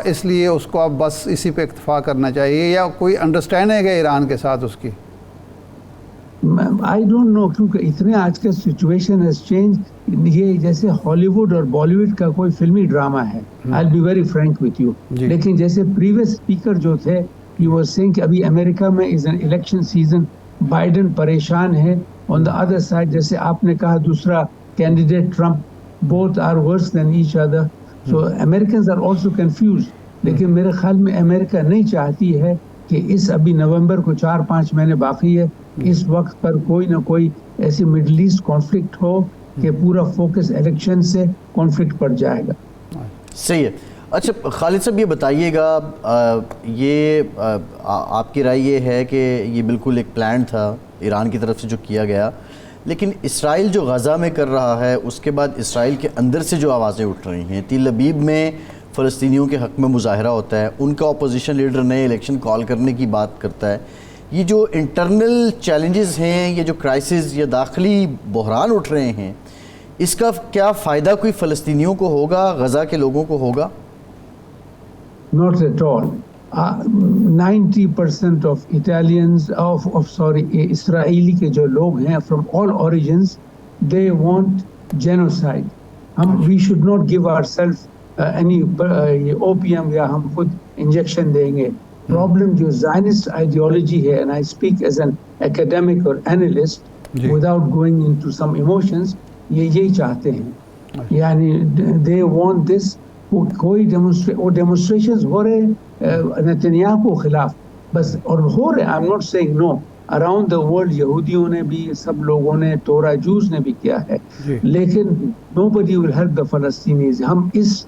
اس لیے اس کو اب بس اسی پہ اکتفا کرنا چاہیے، یا کوئی انڈرسٹینڈنگ ہے ایران کے ساتھ اس کی؟ آئی ڈونٹ نو، کیونکہ اتنے آج کا سچویشن ہیز چینج. یہ جیسے ہالی ووڈ اور بالی ووڈ کا کوئی فلمی ڈرامہ ہے. I be very frank with you. لیکن جیسے پریویس اسپیکر جو تھے ہی واز سیئنگ کہ ابھی امریکہ میں is an election season, Biden پریشان ہے. آن دا ادر سائڈ جیسے آپ نے کہا دوسرا candidate Trump, both are worse than each other. So Americans are also confused. لیکن میرے خیال میں امریکہ نہیں چاہتی ہے کہ اس ابھی نومبر کو 4-5 مہینے باقی ہے، اس وقت پر کوئی نہ کوئی ایسی مڈل ایسٹ کانفلکٹ ہو کہ پورا فوکس الیکشن سے کانفلکٹ پڑ جائے گا. صحیح ہے. اچھا خالد صاحب یہ بتائیے گا، یہ آپ کی رائے یہ ہے کہ یہ بالکل ایک پلان تھا ایران کی طرف سے جو کیا گیا، لیکن اسرائیل جو غزہ میں کر رہا ہے اس کے بعد اسرائیل کے اندر سے جو آوازیں اٹھ رہی ہیں، تل ابیب میں فلسطینیوں کے حق میں مظاہرہ ہوتا ہے، ان کا اپوزیشن لیڈر نئے الیکشن کال کرنے کی بات کرتا ہے. یہ جو انٹرنل چیلنجز ہیں، یہ جو کرائسس یا داخلی بحران اٹھ رہے ہیں، اس کا کیا فائدہ کوئی فلسطینیوں کو ہوگا، غزہ کے لوگوں کو ہوگا؟ Not at all. 90% of Italians, اسرائیلی کے جو لوگ ہیں from all origins, they want genocide. We should not give ourselves any opium یا ہم خود انجیکشن دیں گے. Problem جو Zionist ideology ہے, and I speak as an academic or analyst without going into some emotions, یہ یہی چاہتے ہیں. یعنی they want this. کوئی ڈیمونسٹریشنز ہو رہے نتنیاہو کو خلاف بس، اور ہو رہے، I am not seeing no, around the world یہودیوں نے بھی، سب لوگوں نے، تورا جوز نے بھی کیا ہے، لیکن نو بڈی ول ہیلپ دا فلسطینیز. ہم اس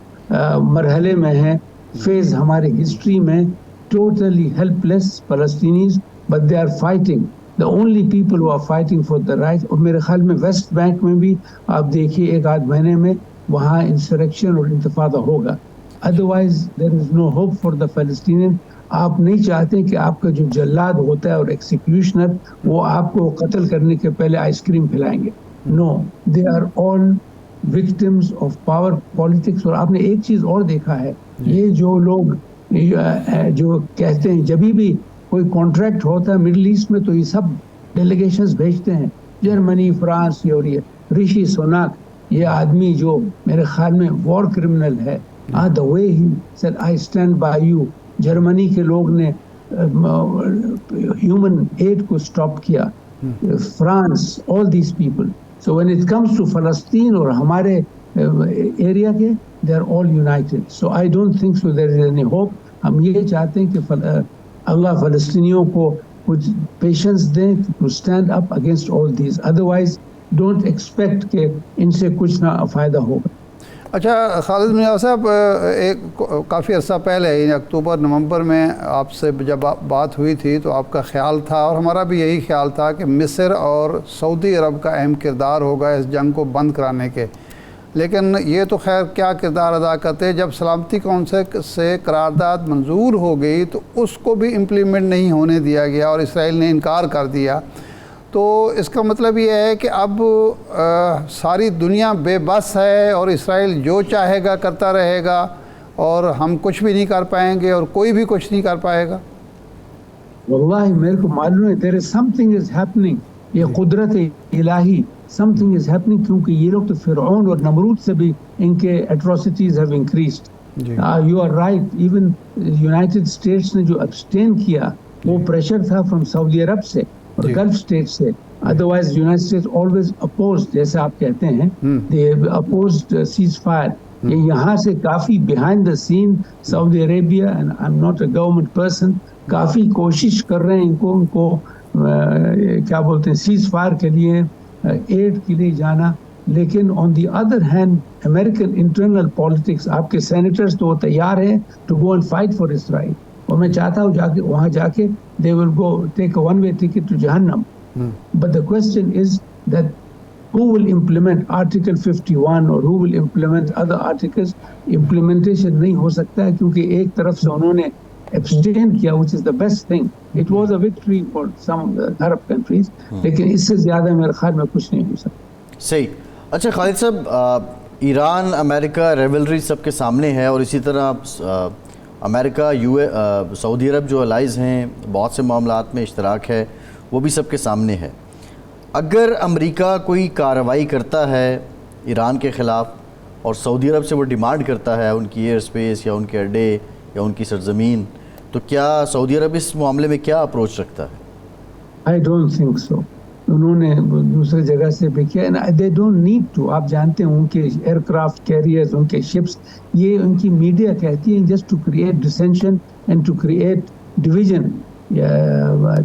مرحلے میں ہیں، فیز ہماری ہسٹری میں، totally helpless Palestinians, but they are fighting. The only people who are fighting for the right. اور میرے خیال میں ویسٹ بینک میں بھی آپ دیکھیے 1-8 مہینے میں وہاں انسرکشن اور انتفاضہ ہوگا. Otherwise there is no hope for the Palestinian. آپ نہیں چاہتے کہ آپ کا جو جلاد ہوتا ہے اور ایکسیکیوشنر وہ آپ کو قتل کرنے کے پہلے آئس کریم کھلائیں گے. No, they are all victims of power politics. اور آپ نے ایک چیز اور دیکھا ہے، یہ جو لوگ جو کہتے ہیں جبھی بھی کوئی کانٹریکٹ ہوتا ہے مڈل ایسٹ میں تو یہ سب ڈیلیگیشنز بھیجتے ہیں، جرمنی، فرانس، اور یہ رشی سوناک، یہ آدمی جو میرے خیال میں وار کرمنل ہے. the way he said I stand by you. Germany کے لوگ نے ہیومن ایڈ کو سٹاپ کیا، France, all these people. So when it comes to فلسطین اور ہمارے ایریا کے، they are all united. So I don't think so there is any hope. ہم یہ چاہتے ہیں کہ اللہ فلسطینیوں کو کچھ پیشنس دیں to stand up against all these. Otherwise don't expect کہ ان سے کچھ نہ فائدہ ہوگا. اچھا خالد میاں صاحب، ایک کافی عرصہ پہلے یعنی اکتوبر نومبر میں آپ سے جب بات ہوئی تھی تو آپ کا خیال تھا اور ہمارا بھی یہی خیال تھا کہ مصر اور سعودی عرب کا اہم کردار ہوگا اس جنگ کو بند کرانے کے. لیکن یہ تو خیر کیا کردار ادا کرتے، جب سلامتی کونسل سے قرارداد منظور ہو گئی تو اس کو بھی امپلیمنٹ نہیں ہونے دیا گیا اور اسرائیل نے انکار کر دیا. تو اس کا مطلب یہ ہے کہ اب ساری دنیا بے بس ہے اور اسرائیل جو چاہے گا کرتا رہے گا اور ہم کچھ بھی نہیں کر پائیں گے اور کوئی بھی کچھ نہیں کر پائے گا. واللہ میرے کو معلوم ہے there is something is happening. یہ قدرت الہی something is happening، کیونکہ یہ لوگ تو فرعون اور نمرود سے بھی ان کے atrocities have increased. You are right. even United States نے جو abstain کیا وہ پریشر تھا from سعودی عرب سے اور گلف اسٹیٹ سے. Otherwise United States always opposed, جیسے آپ کہتے ہیں دے اپوزڈ سیز فائر. یہاں سے کافی behind the scene Saudi Arabia, and I am not a government person, کافی کوشش کر رہے ہیں ان کو کیا بولتے ہیں سیز فائر کے لیے، ایڈ کے لیے جانا. لیکن on the other hand American internal politics, آپ کے سینیٹرز تو تیار ہیں to go and fight for Israel. اور میں چاہتا ہوں وہاں جا کے they will go take a one-way ticket to Jahannam. But the question is that who will implement Article 51 or who will implement other articles. Implementation نہیں ہو سکتا ہے کیونکہ ایک طرف سے انہوں نے abstain کیا, which is the best thing. It was a victory for some Arab countries, لیکن اس سے زیادہ میرے خیال میں کچھ نہیں ہو سکتا. صحیح. اچھا خالد صاحب, ایران امریکہ ریولری سب کے سامنے ہے, اور اسی طرح امریکہ سعودی عرب جو الائز ہیں, بہت سے معاملات میں اشتراک ہے, وہ بھی سب کے سامنے ہے. اگر امریکہ کوئی کارروائی کرتا ہے ایران کے خلاف اور سعودی عرب سے وہ ڈیمانڈ کرتا ہے ان کی ایئر سپیس یا ان کے اڈے یا ان کی سرزمین, تو کیا سعودی عرب اس معاملے میں کیا اپروچ رکھتا ہے؟ آئی ڈونٹ تھنک سو. انہوں نے دوسرے جگہ سے بھی کیا, دے ڈونٹ نیڈ ٹو. آپ جانتے ہیں ان کے ایئر کرافٹ کیریئرز, ان کے شپس, یہ ان کی میڈیا کہتی ہے just to create dissension and to create division,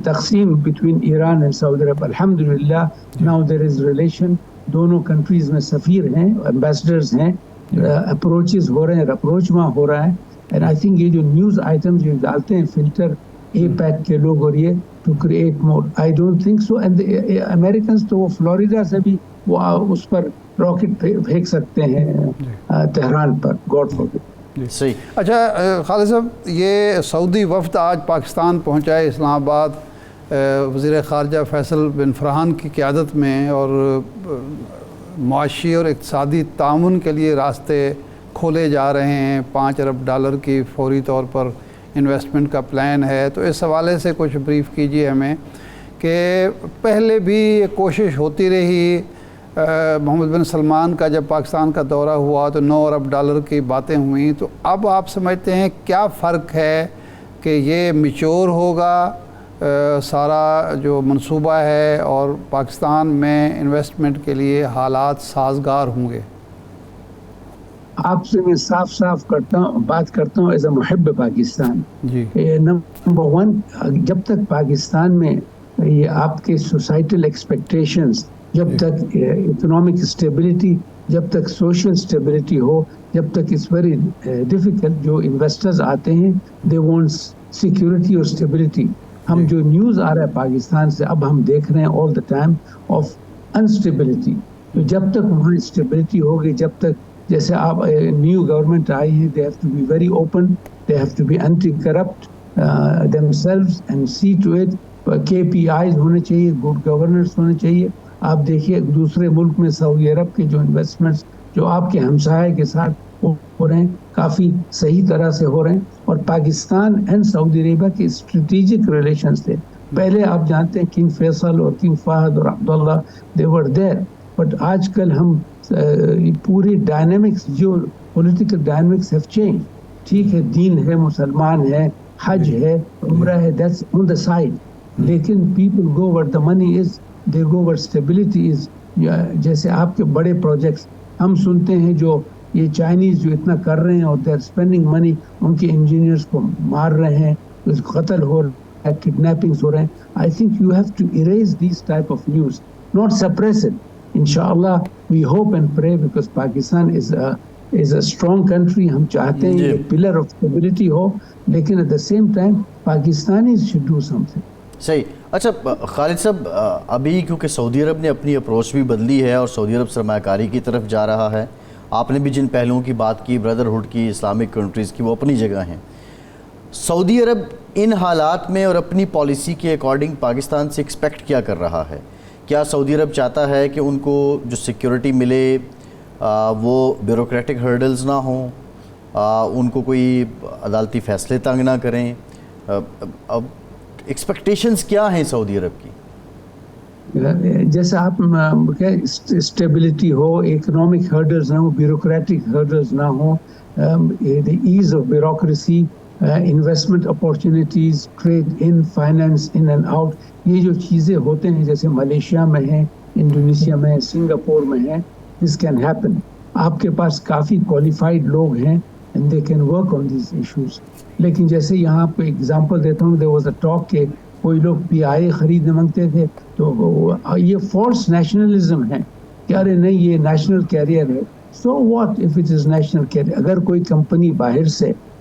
تقسیم between Iran and Saudi Arab. الحمدللہ ناؤ دیر از ریلیشن, دونوں کنٹریز میں سفیر ہیں, ایمبیسڈرز ہیں, اپروچز ہو رہے ہیں, اپروچماں ہو رہا ہے. اینڈ آئی تھنک یہ جو نیوز آئٹمز جو ڈالتے ہیں فلٹر اے پیک کے لوگ, اور یہ to create more, I don't think so. And Americans تو وہ فلوریڈا سے بھی وہ اس پر راکٹ پھینک سکتے ہیں تہران پر, گاڈ فاربڈ. صحیح. اچھا خالد صاحب, یہ سعودی وفد آج پاکستان پہنچا ہے اسلام آباد, وزیر خارجہ فیصل بن فرحان کی قیادت میں, اور معاشی اور اقتصادی تعاون کے لیے راستے کھولے جا رہے ہیں. $5 ارب کی فوری طور پر انویسٹمنٹ کا پلان ہے. تو اس حوالے سے کچھ بریف کیجیے ہمیں کہ پہلے بھی یہ کوشش ہوتی رہی, محمد بن سلمان کا جب پاکستان کا دورہ ہوا تو $9 ارب کی باتیں ہوئیں, تو اب آپ سمجھتے ہیں کیا فرق ہے کہ یہ میچور ہوگا سارا جو منصوبہ ہے, اور پاکستان میں انویسٹمنٹ کے لیے حالات سازگار ہوں گے؟ آپ سے میں صاف بات کرتا ہوں ایز اے محب پاکستان. جی. نمبر 1, جب تک پاکستان میں یہ آپ کے سوسائٹل ایکسپیکٹیشنز, جب تک اکنامک اسٹیبلٹی, جب تک سوشل اسٹیبلٹی ہو, جب تک اٹس ویری ڈیفیکلٹ. جو انویسٹرز آتے ہیں دے وانٹ سیکورٹی اور اسٹیبلٹی. ہم جو نیوز آ رہا ہے پاکستان سے اب ہم دیکھ رہے ہیں آل دا ٹائم آف انسٹیبلٹی. تو جب تک وہاں اسٹیبلٹی ہوگی, جب تک جیسے آپ نیو گورنمنٹ آئی ہے, they have to be very open, they have to be anti corrupt themselves and see to it. KPIs ہونے چاہیے, گڈ گورننس ہونے چاہیے. آپ دیکھیے دوسرے ملک میں سعودی عرب کے جو انویسٹمنٹس جو آپ کے ہمسائے کے ساتھ ہو رہے ہیں کافی صحیح طرح سے ہو رہے ہیں, اور پاکستان اینڈ سعودی عربیہ کے اسٹریٹجک ریلیشنز تھے. پہلے آپ جانتے ہیں کنگ فیصل اور کنگ فہد اور عبداللہ they were there, بٹ آج کل ہم پوری ڈائنامکس, جو پولیٹیکل ڈائنامکس ہیو چینج. ٹھیک ہے, دین ہے, مسلمان ہے, حج ہے, عمرہ ہے, دیٹس آن دا سائڈ, لیکن people go were the money is, they go were stability is. جیسے آپ کے بڑے پروجیکٹس ہم سنتے ہیں جو یہ چائنیز جو اتنا کر رہے ہیں, اور دے آر اسپینڈنگ منی, ان کے انجینئرس کو مار رہے ہیں, قتل ہو رہا ہے, کڈنیپنگس ہو رہے ہیں. I think you have to raise this type of news, not suppress it. انشاءاللہ we hope and pray, because Pakistan is a strong country. ہم چاہتے ہیں یہ پلر آف اسٹیبلٹی ہو, لیکن at the same time Pakistanis should do something. صحیح. اچھا خالد صاحب, ابھی کیونکہ سعودی عرب نے اپنی اپروچ بھی بدلی ہے اور سعودی عرب سرمایہ کاری کی طرف جا رہا ہے, آپ نے بھی جن پہلوؤں کی بات کی, بردرہڈ کی, اسلامک کنٹریز کی, وہ اپنی جگہ ہیں. سعودی عرب ان حالات میں اور اپنی پالیسی کے اکارڈنگ پاکستان سے ایکسپیکٹ کیا کر رہا ہے؟ کیا سعودی عرب چاہتا ہے کہ ان کو جو سیکیورٹی ملے وہ بیوروکریٹک ہرڈلز نہ ہوں, ان کو کوئی عدالتی فیصلے تنگ نہ کریں؟ اب ایکسپیکٹیشنز کیا ہیں سعودی عرب کی؟ جیسا آپ اسٹیبلٹی ہو, اکنامک ہرڈلز نہ ہو, بیوروکریٹک ہرڈلز نہ ہو, ease of bureaucracy, investment opportunities, trade in, finance in and out, یہ جو چیزیں ہوتے ہیں جیسے ملیشیا میں ہیں, انڈونیشیا میں, سنگاپور میں ہیں, دس کین ہیپن. آپ کے پاس کافی کوالیفائڈ لوگ ہیں and they can work on these issues. لیکن جیسے یہاں پہ اگزامپل دیتا ہوں, دیر واز اے ٹاک کہ کوئی لوگ PIA خریدنے مانگتے تھے, تو یہ فالس نیشنلزم ہے کہ ارے نہیں یہ نیشنل کیریئر ہے. So what if it is national carrier? اگر کوئی کمپنی باہر سے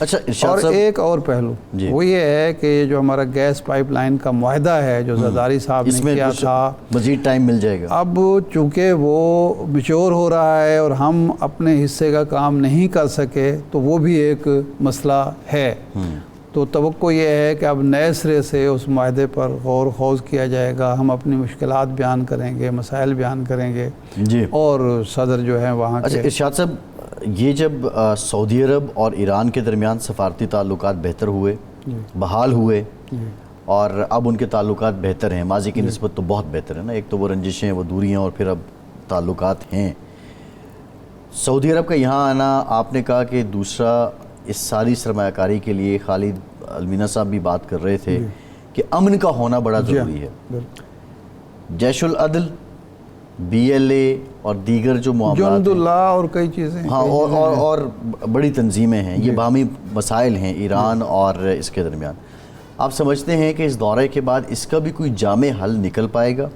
اچھا ارشاد اور صاحب، ایک اور پہلو جی، وہ یہ ہے کہ جو ہمارا گیس پائپ لائن کا معاہدہ ہے جو زرداری صاحب اس نے میں کیا کچھ تھا، مزید ٹائم مل جائے گا؟ اب چونکہ وہ میچور ہو رہا ہے اور ہم اپنے حصے کا کام نہیں کر سکے تو وہ بھی ایک مسئلہ ہے. تو توقع یہ ہے کہ اب نئے سرے سے اس معاہدے پر غور و خوض کیا جائے گا. ہم اپنی مشکلات بیان کریں گے، مسائل بیان کریں گے، جی. اور صدر جو ہیں وہاں اچھا کے. ارشاد صاحب، یہ جب سعودی عرب اور ایران کے درمیان سفارتی تعلقات بہتر ہوئے، بحال ہوئے، اور اب ان کے تعلقات بہتر ہیں، ماضی کی نسبت تو بہت بہتر ہے نا، ایک تو وہ رنجشیں، وہ دوریاں، اور پھر اب تعلقات ہیں. سعودی عرب کا یہاں آنا، آپ نے کہا کہ دوسرا اس ساری سرمایہ کاری کے لیے، خالد المینا صاحب بھی بات کر رہے تھے کہ امن کا ہونا بڑا ضروری ہے. جیش العدل، بی ایل اے اور دیگر جو معاملات جند اللہ اور کئی چیزیں، ہاں، اور بڑی تنظیمیں ہیں، یہ باہمی مسائل ہیں ایران اور اس کے درمیان. آپ سمجھتے ہیں کہ اس دورے کے بعد اس کا بھی کوئی جامع حل نکل پائے گا؟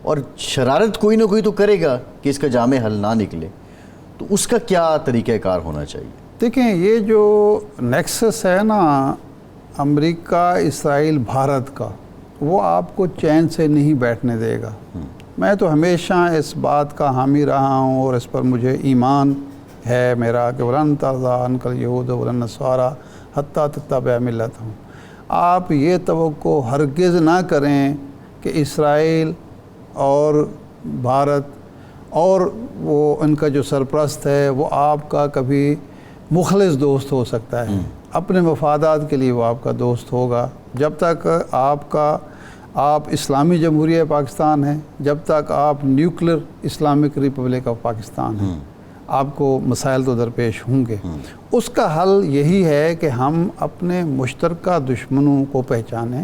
اور شرارت کوئی نہ کوئی تو کرے گا کہ اس کا جامع حل نہ نکلے، تو اس کا کیا طریقہ کار ہونا چاہیے؟ دیکھیں یہ جو نیکسس ہے نا امریکہ، اسرائیل، بھارت کا، وہ آپ کو چین سے نہیں بیٹھنے دے گا. میں تو ہمیشہ اس بات کا حامی رہا ہوں اور اس پر مجھے ایمان ہے میرا کہ وَلَن تَرْضَىٰ عَنْكَ الْيَهُودُ وَلَا النَّصَارَىٰ حَتَّىٰ تَتَّبِعَ مِلَّتَهُمْ. آپ یہ توقع ہرگز نہ کریں کہ اسرائیل اور بھارت اور وہ ان کا جو سرپرست ہے وہ آپ کا کبھی مخلص دوست ہو سکتا ہے. اپنے مفادات کے لیے وہ آپ کا دوست ہوگا. جب تک آپ اسلامی جمہوریہ پاکستان ہیں، جب تک آپ nuclear Islamic republic of Pakistan ہیں، آپ کو مسائل تو درپیش ہوں گے. اس کا حل یہی ہے کہ ہم اپنے مشترکہ دشمنوں کو پہچانیں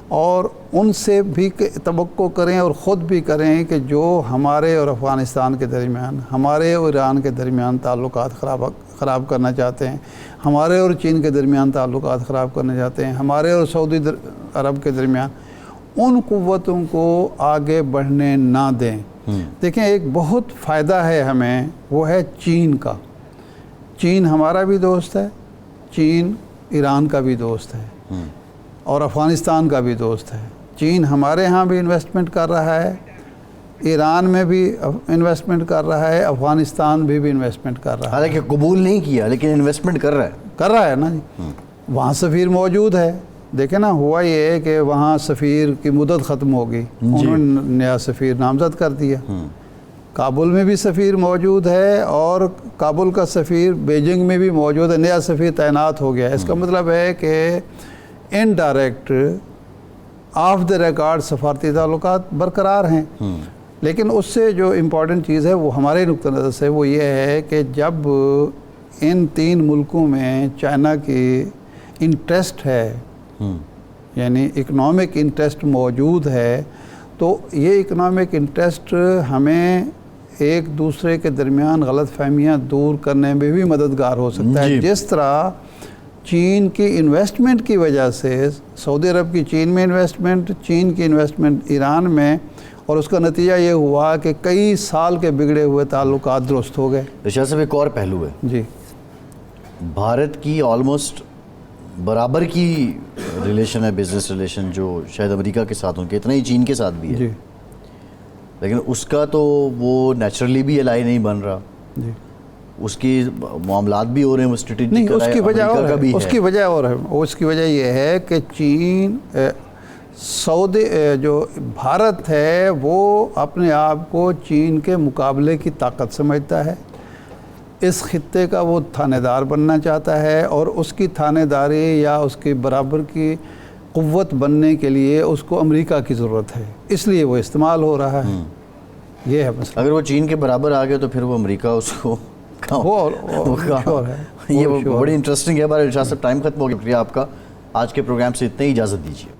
اور ان سے بھی توقع کریں اور خود بھی کریں کہ جو ہمارے اور افغانستان کے درمیان، ہمارے اور ایران کے درمیان تعلقات خراب کرنا چاہتے ہیں، ہمارے اور چین کے درمیان تعلقات خراب کرنا چاہتے ہیں، ہمارے اور سعودی عرب کے درمیان، ان قوتوں کو آگے بڑھنے نہ دیں. دیکھیں ایک بہت فائدہ ہے ہمیں، وہ ہے چین کا. چین ہمارا بھی دوست ہے، چین ایران کا بھی دوست ہے، اور افغانستان کا بھی دوست ہے. چین ہمارے ہاں بھی انویسٹمنٹ کر رہا ہے، ایران میں بھی انویسٹمنٹ کر رہا ہے، افغانستان بھی انویسٹمنٹ کر رہا ہے. حالانکہ قبول نہیں کیا لیکن انویسٹمنٹ کر رہا ہے نا جی. وہاں سفیر موجود ہے. دیکھیں نا، ہوا یہ ہے کہ وہاں سفیر کی مدت ختم ہو گئی، انہوں نے نیا سفیر نامزد کر دیا. کابل میں بھی سفیر موجود ہے اور کابل کا سفیر بیجنگ میں بھی موجود ہے، نیا سفیر تعینات ہو گیا. اس کا مطلب ہے کہ انڈائریکٹ آف دا ریکارڈ سفارتی تعلقات برقرار ہیں. لیکن اس سے جو امپورٹنٹ چیز ہے وہ ہمارے نقطہ نظر سے وہ یہ ہے کہ جب ان تین ملکوں میں چائنا کی انٹرسٹ ہے، یعنی اکنامک انٹرسٹ موجود ہے، تو یہ اکنامک انٹرسٹ ہمیں ایک دوسرے کے درمیان غلط فہمیاں دور کرنے میں بھی مددگار ہو سکتا ہے. جس طرح چین کی انویسٹمنٹ کی وجہ سے، سعودی عرب کی چین میں انویسٹمنٹ، چین کی انویسٹمنٹ ایران میں، اور اس کا نتیجہ یہ ہوا کہ کئی سال کے بگڑے ہوئے تعلقات درست ہو گئے. ارشاد صاحب ایک اور پہلو ہے، جی، بھارت کی آلموسٹ برابر کی ریلیشن ہے، بزنس ریلیشن، جو شاید امریکہ کے ساتھ ان کے اتنا ہی چین کے ساتھ بھی ہے. جی، لیکن اس کا تو وہ نیچرلی بھی الائی نہیں بن رہا. جی، اس کی معاملات بھی ہو رہے ہیں، وہ اسٹریٹجک نہیں، اس کی وجہ اور ہے. اس کی وجہ اور ہے. اس کی وجہ یہ ہے کہ چین، جو بھارت ہے وہ اپنے آپ کو چین کے مقابلے کی طاقت سمجھتا ہے. اس خطے کا وہ تھانے دار بننا چاہتا ہے، اور اس کی تھانے داری یا اس کی برابر کی قوت بننے کے لیے اس کو امریکہ کی ضرورت ہے، اس لیے وہ استعمال ہو رہا ہے. یہ ہے مسئلہ. اگر وہ چین کے برابر آ گئے تو پھر وہ امریکہ اس کو یہ بڑی انٹرسٹنگ ہے. ارشاد صاحب ٹائم ختم ہو گیا. شکریہ آپ کا. آج کے پروگرام سے اتنا ہی، اجازت دیجیے.